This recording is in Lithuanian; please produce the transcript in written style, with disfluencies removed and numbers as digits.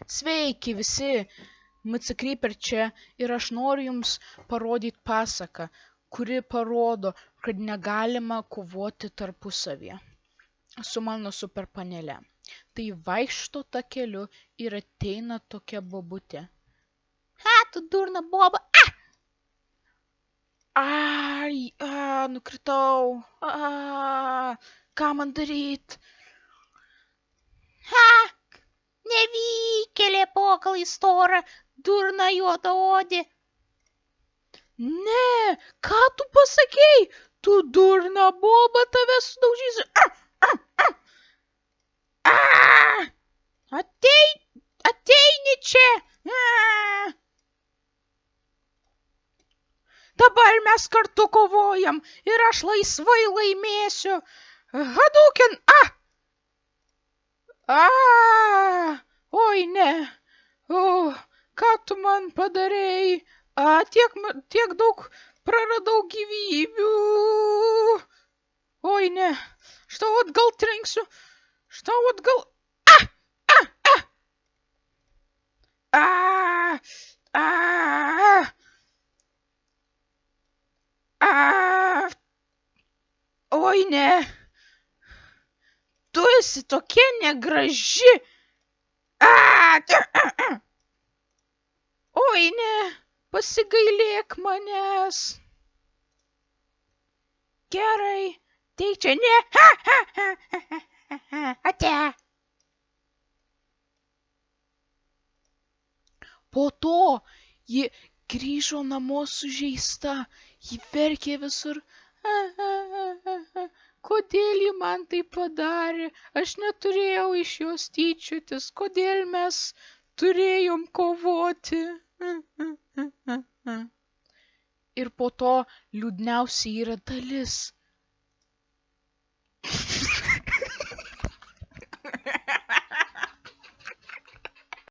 Sveiki visi, MC Creeper čia ir aš noriu jums parodyti pasaką, kuri parodo, kad negalima kovoti tarpusavyje su mano super panele. Tai vaikšto takeliu ir ateina tokia bobutė. Tu durna boba! Ai, nukritau. Ką man daryt? Nevykėlė pokalai stora, durna juodaodė. Ne, ką tu pasakei? Tu durna boba, tave sudaužysiu. Ateini čia. Dabar mes kartu kovojam ir aš laisvai laimėsiu. Hadouken! Oi ne. Ką tu man padarei? Tiek daug praradau gyvybių. Oi ne. Šitą atgal trenksiu. Oi ne. Tu esi tokia negraži. Oi ne, pasigailėk manęs. Gerai, tai čia ne. Ate. Po to ji grįžo namo sužeista, ji verkė visur. Kodėl ji man tai padarė? Aš neturėjau iš jos tyčiotis. Kodėl mes turėjom kovoti? Ir po to liūdniausia yra dalis.